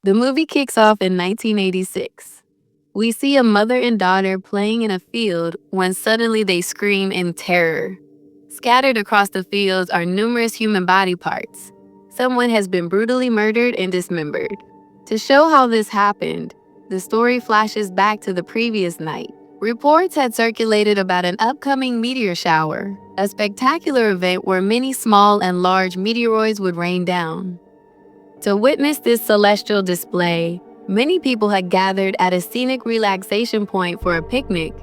The movie kicks off in 1986. We see a mother and daughter playing in a field when suddenly they scream in terror. Scattered across the fields are numerous human body parts. Someone has been brutally murdered and dismembered. To show how this happened, the story flashes back to the previous night. Reports had circulated about an upcoming meteor shower, a spectacular event where many small and large meteoroids would rain down. To witness this celestial display, many people had gathered at a scenic relaxation point for a picnic.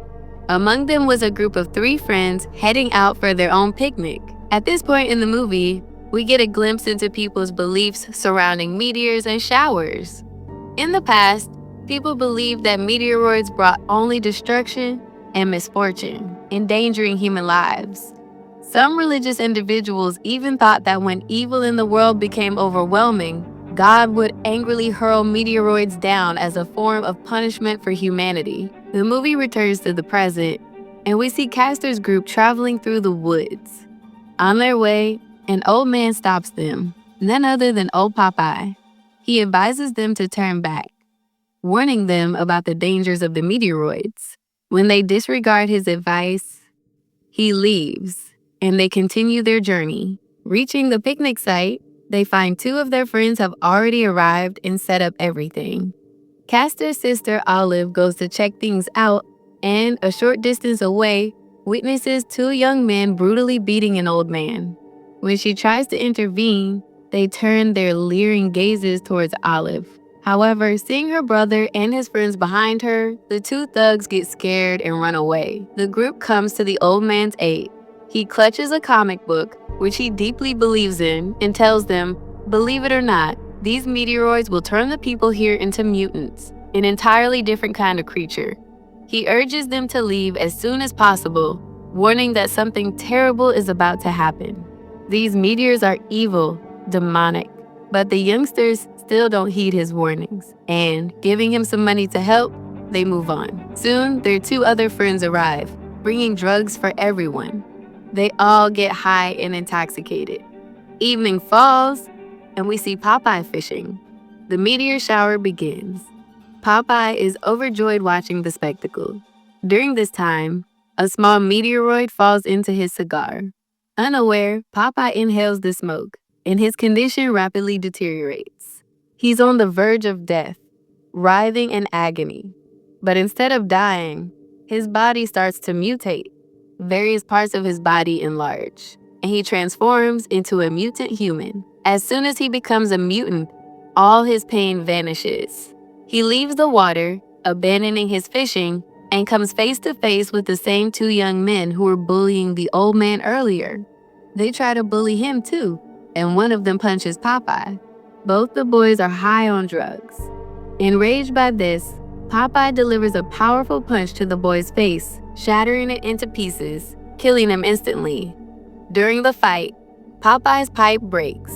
Among them was a group of 3 friends heading out for their own picnic. At this point in the movie, we get a glimpse into people's beliefs surrounding meteors and showers. In the past, people believed that meteoroids brought only destruction and misfortune, endangering human lives. Some religious individuals even thought that when evil in the world became overwhelming, God would angrily hurl meteoroids down as a form of punishment for humanity. The movie returns to the present, and we see Castor's group traveling through the woods. On their way, an old man stops them, none other than old Popeye. He advises them to turn back, warning them about the dangers of the meteoroids. When they disregard his advice, he leaves, and they continue their journey. Reaching the picnic site, they find 2 of their friends have already arrived and set up everything. Castor's sister Olive goes to check things out and, a short distance away, witnesses 2 young men brutally beating an old man. When she tries to intervene, they turn their leering gazes towards Olive. However, seeing her brother and his friends behind her, the 2 thugs get scared and run away. The group comes to the old man's aid. He clutches a comic book, which he deeply believes in, and tells them, believe it or not, these meteoroids will turn the people here into mutants, an entirely different kind of creature. He urges them to leave as soon as possible, warning that something terrible is about to happen. These meteors are evil, demonic, but the youngsters still don't heed his warnings, and, giving him some money to help, they move on. Soon, their 2 other friends arrive, bringing drugs for everyone. They all get high and intoxicated. Evening falls, and we see Popeye fishing. The meteor shower begins. Popeye is overjoyed watching the spectacle. During this time, a small meteoroid falls into his cigar. Unaware, Popeye inhales the smoke, and his condition rapidly deteriorates. He's on the verge of death, writhing in agony. But instead of dying, his body starts to mutate. Various parts of his body enlarge, and he transforms into a mutant human. As soon as he becomes a mutant, all his pain vanishes. He leaves the water, abandoning his fishing, and comes face to face with the same 2 young men who were bullying the old man earlier. They try to bully him too, and one of them punches Popeye. Both the boys are high on drugs. Enraged by this, Popeye delivers a powerful punch to the boy's face, shattering it into pieces, killing him instantly. During the fight, Popeye's pipe breaks.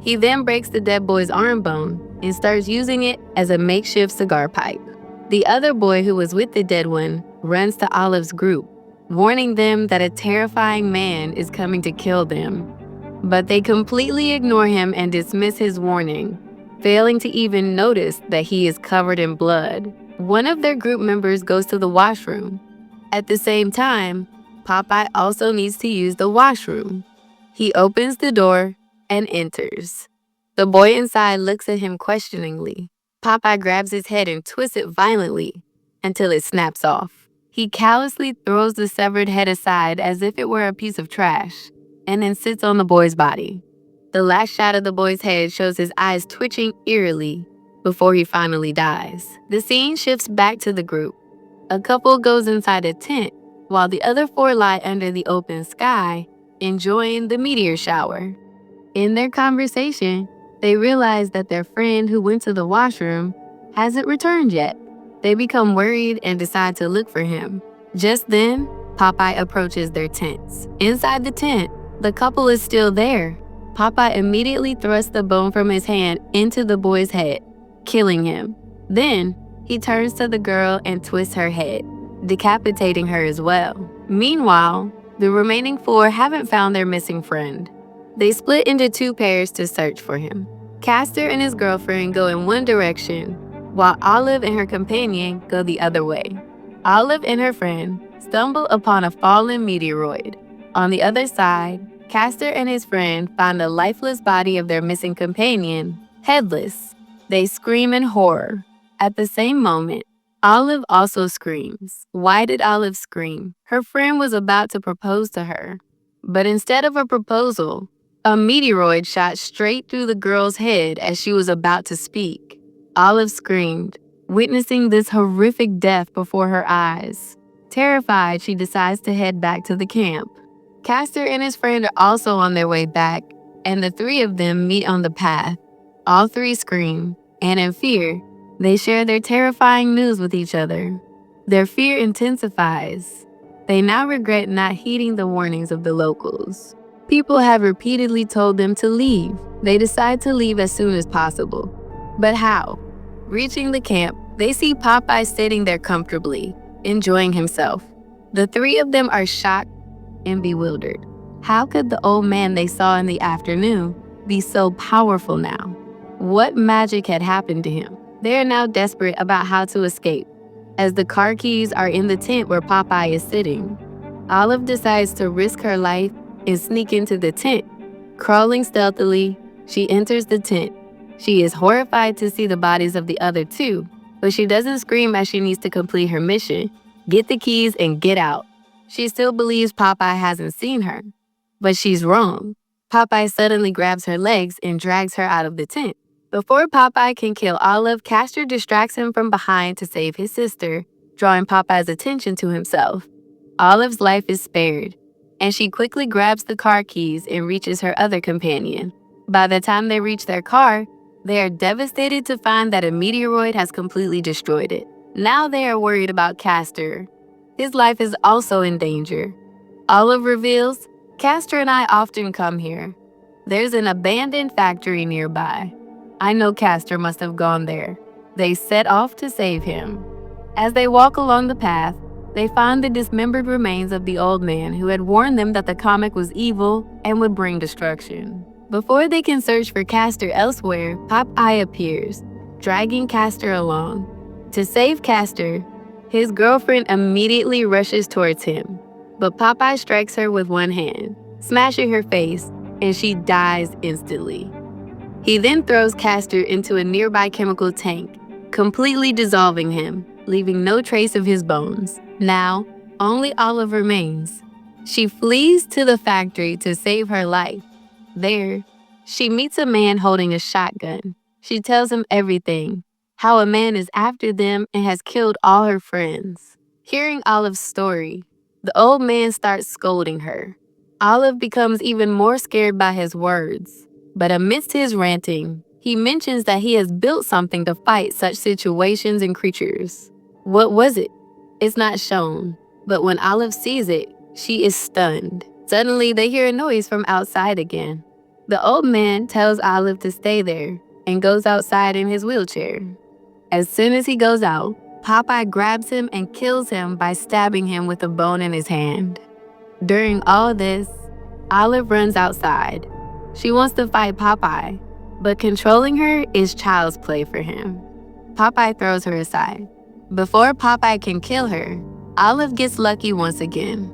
He then breaks the dead boy's arm bone and starts using it as a makeshift cigar pipe. The other boy who was with the dead one runs to Olive's group, warning them that a terrifying man is coming to kill them. But they completely ignore him and dismiss his warning, failing to even notice that he is covered in blood. One of their group members goes to the washroom. At the same time, Popeye also needs to use the washroom. He opens the door and enters. The boy inside looks at him questioningly. Popeye grabs his head and twists it violently until it snaps off. He callously throws the severed head aside as if it were a piece of trash, and then sits on the boy's body. The last shot of the boy's head shows his eyes twitching eerily before he finally dies. The scene shifts back to the group. A couple goes inside a tent, while the other 4 lie under the open sky, enjoying the meteor shower. In their conversation, they realize that their friend who went to the washroom hasn't returned yet. They become worried and decide to look for him. Just then, Popeye approaches their tents. Inside the tent, the couple is still there. Popeye immediately thrusts the bone from his hand into the boy's head, killing him. Then, he turns to the girl and twists her head, decapitating her as well. Meanwhile, the remaining 4 haven't found their missing friend. They split into 2 pairs to search for him. Castor and his girlfriend go in one direction, while Olive and her companion go the other way. Olive and her friend stumble upon a fallen meteoroid. On the other side, Castor and his friend find the lifeless body of their missing companion, headless. They scream in horror. At the same moment, Olive also screams. Why did Olive scream? Her friend was about to propose to her. But instead of a proposal, a meteoroid shot straight through the girl's head as she was about to speak. Olive screamed, witnessing this horrific death before her eyes. Terrified, she decides to head back to the camp. Castor and his friend are also on their way back, and the three of them meet on the path. All three scream, and in fear, they share their terrifying news with each other. Their fear intensifies. They now regret not heeding the warnings of the locals. People have repeatedly told them to leave. They decide to leave as soon as possible. But how? Reaching the camp, they see Popeye sitting there comfortably, enjoying himself. The three of them are shocked and bewildered. How could the old man they saw in the afternoon be so powerful now? What magic had happened to him? They are now desperate about how to escape. As the car keys are in the tent where Popeye is sitting, Olive decides to risk her life and sneak into the tent. Crawling stealthily, she enters the tent. She is horrified to see the bodies of the other two, but she doesn't scream as she needs to complete her mission. Get the keys and get out. She still believes Popeye hasn't seen her, but she's wrong. Popeye suddenly grabs her legs and drags her out of the tent. Before Popeye can kill Olive, Castor distracts him from behind to save his sister, drawing Popeye's attention to himself. Olive's life is spared, and she quickly grabs the car keys and reaches her other companion. By the time they reach their car, they are devastated to find that a meteoroid has completely destroyed it. Now they are worried about Castor. His life is also in danger. Olive reveals, Castor and I often come here. There's an abandoned factory nearby. I know Castor must have gone there. They set off to save him. As they walk along the path, they find the dismembered remains of the old man who had warned them that the comet was evil and would bring destruction. Before they can search for Castor elsewhere, Popeye appears, dragging Castor along. To save Castor, his girlfriend immediately rushes towards him, but Popeye strikes her with one hand, smashing her face, and she dies instantly. He then throws Castor into a nearby chemical tank, completely dissolving him, leaving no trace of his bones. Now, only Olive remains. She flees to the factory to save her life. There, she meets a man holding a shotgun. She tells him everything, how a man is after them and has killed all her friends. Hearing Olive's story, the old man starts scolding her. Olive becomes even more scared by his words. But amidst his ranting, he mentions that he has built something to fight such situations and creatures. What was it? It's not shown, but when Olive sees it, she is stunned. Suddenly, they hear a noise from outside again. The old man tells Olive to stay there and goes outside in his wheelchair. As soon as he goes out, Popeye grabs him and kills him by stabbing him with a bone in his hand. During all this, Olive runs outside. She wants to fight Popeye, but controlling her is child's play for him. Popeye throws her aside. Before Popeye can kill her, Olive gets lucky once again.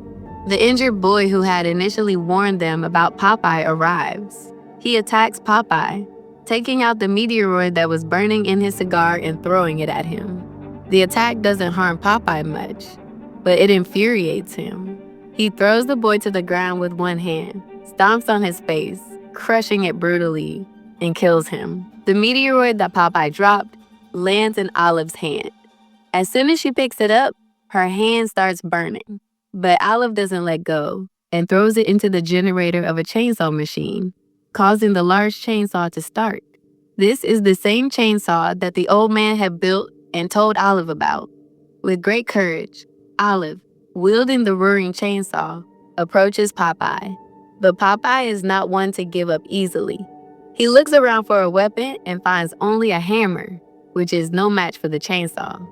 The injured boy who had initially warned them about Popeye arrives. He attacks Popeye, taking out the meteoroid that was burning in his cigar and throwing it at him. The attack doesn't harm Popeye much, but it infuriates him. He throws the boy to the ground with one hand, stomps on his face, crushing it brutally, and kills him. The meteoroid that Popeye dropped lands in Olive's hand. As soon as she picks it up, her hand starts burning. But Olive doesn't let go and throws it into the generator of a chainsaw machine, causing the large chainsaw to start. This is the same chainsaw that the old man had built and told Olive about. With great courage, Olive, wielding the roaring chainsaw, approaches Popeye. But Popeye is not one to give up easily. He looks around for a weapon and finds only a hammer, which is no match for the chainsaw.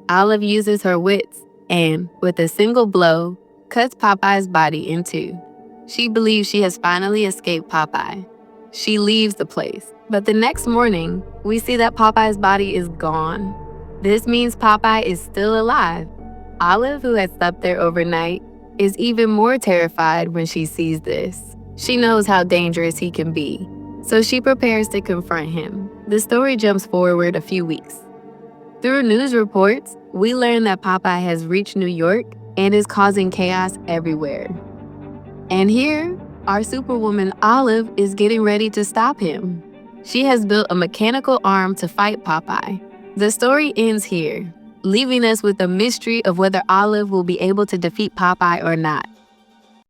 Olive uses her wits and, with a single blow, cuts Popeye's body in two. She believes she has finally escaped Popeye. She leaves the place, But the next morning, we see that Popeye's body is gone. This means Popeye is still alive. Olive, who had slept there overnight, is even more terrified when she sees this. She knows how dangerous he can be, so she prepares to confront him. The story jumps forward a few weeks. Through news reports, we learn that Popeye has reached New York and is causing chaos everywhere. And here, our superwoman Olive is getting ready to stop him. She has built a mechanical arm to fight Popeye. The story ends here, leaving us with the mystery of whether Olive will be able to defeat Popeye or not.